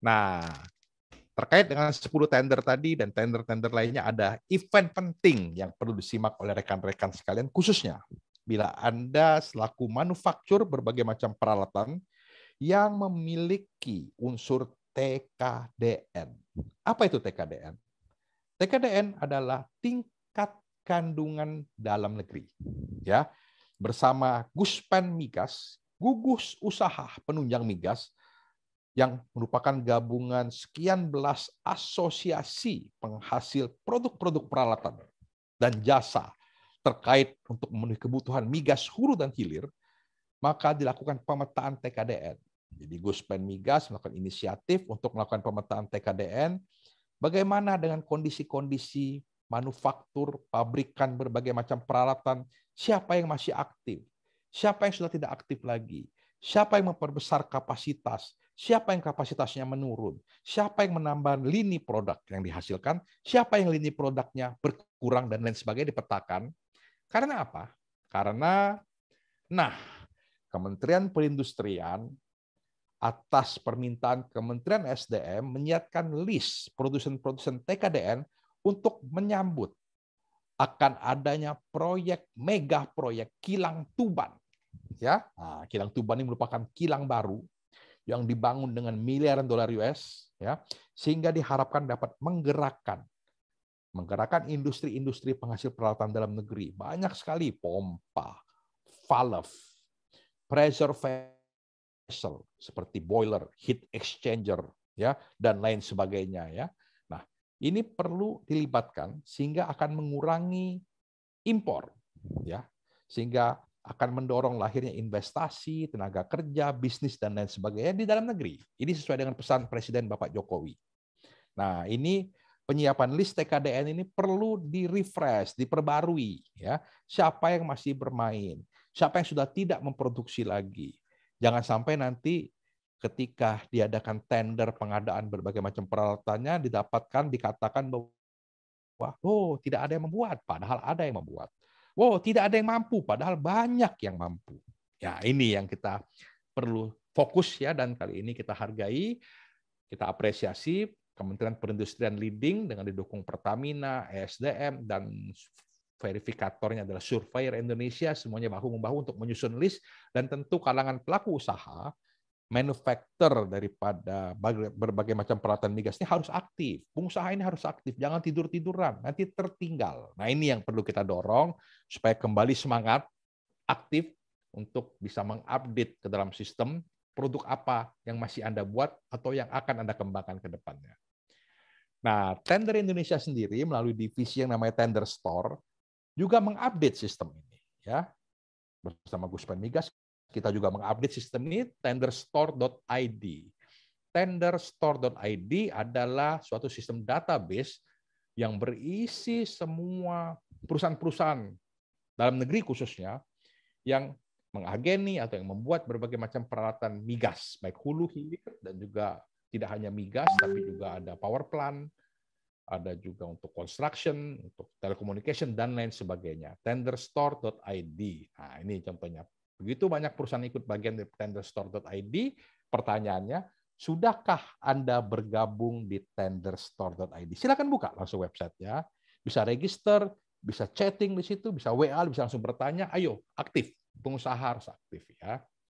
Nah, terkait dengan 10 tender tadi dan tender-tender lainnya, ada event penting yang perlu disimak oleh rekan-rekan sekalian, khususnya bila Anda selaku manufaktur berbagai macam peralatan yang memiliki unsur TKDN. Apa itu TKDN? TKDN adalah tingkat kandungan dalam negeri. Ya, bersama Guspen Migas, gugus usaha penunjang migas, yang merupakan gabungan sekian belas asosiasi penghasil produk-produk peralatan dan jasa terkait untuk memenuhi kebutuhan migas hulu dan hilir, maka dilakukan pemetaan TKDN. Jadi Guspen Migas melakukan inisiatif untuk melakukan pemetaan TKDN, bagaimana dengan kondisi-kondisi manufaktur, pabrikan berbagai macam peralatan, siapa yang masih aktif, siapa yang sudah tidak aktif lagi, siapa yang memperbesar kapasitas, siapa yang kapasitasnya menurun, siapa yang menambah lini produk yang dihasilkan, siapa yang lini produknya berkurang, dan lain sebagainya dipetakan. Karena apa? Karena, Kementerian Perindustrian atas permintaan Kementerian SDM menyiapkan list produsen-produsen TKDN untuk menyambut akan adanya proyek mega proyek kilang Tuban. Ya, kilang Tuban ini merupakan kilang baru yang dibangun dengan miliaran dolar US, ya, sehingga diharapkan dapat menggerakkan industri-industri penghasil peralatan dalam negeri. Banyak sekali pompa, valve, pressure vessel seperti boiler, heat exchanger, ya, dan lain sebagainya, ya. Nah, ini perlu dilibatkan sehingga akan mengurangi impor, ya, sehingga akan mendorong lahirnya investasi, tenaga kerja, bisnis, dan lain sebagainya di dalam negeri. Ini sesuai dengan pesan Presiden Bapak Jokowi. Nah, ini penyiapan list TKDN ini perlu di-refresh, diperbarui, ya. Siapa yang masih bermain, siapa yang sudah tidak memproduksi lagi. Jangan sampai nanti ketika diadakan tender pengadaan berbagai macam peralatannya dikatakan bahwa tidak ada yang membuat, padahal ada yang membuat. Tidak ada yang mampu, padahal banyak yang mampu. Ya, ini yang kita perlu fokus, ya, dan kali ini kita hargai, kita apresiasi Kementerian Perindustrian leading dengan didukung Pertamina, ESDM, dan verifikatornya adalah Surveyor Indonesia, semuanya bahu-membahu untuk menyusun list, dan tentu kalangan pelaku usaha, manufaktur daripada berbagai macam peralatan migas ini harus aktif. Pengusaha ini harus aktif, jangan tidur-tiduran, nanti tertinggal. Nah, ini yang perlu kita dorong supaya kembali semangat, aktif untuk bisa mengupdate ke dalam sistem produk apa yang masih Anda buat atau yang akan Anda kembangkan ke depannya. Nah, Tender Indonesia sendiri melalui divisi yang namanya Tender Store juga mengupdate sistem ini, ya. Bersama Guspen Migas kita juga mengupdate sistem ini, tenderstore.id. Tenderstore.id adalah suatu sistem database yang berisi semua perusahaan-perusahaan dalam negeri khususnya yang mengageni atau yang membuat berbagai macam peralatan migas, baik hulu hilir dan juga tidak hanya migas, tapi juga ada power plant, ada juga untuk construction, untuk telecommunication, dan lain sebagainya. Tenderstore.id. Nah, ini contohnya. Begitu banyak perusahaan ikut bagian dari tenderstore.id, pertanyaannya, sudahkah Anda bergabung di tenderstore.id? Silakan buka langsung website-nya. Bisa register, bisa chatting di situ, bisa WA, bisa langsung bertanya. Ayo, aktif. Pengusaha harus aktif, ya.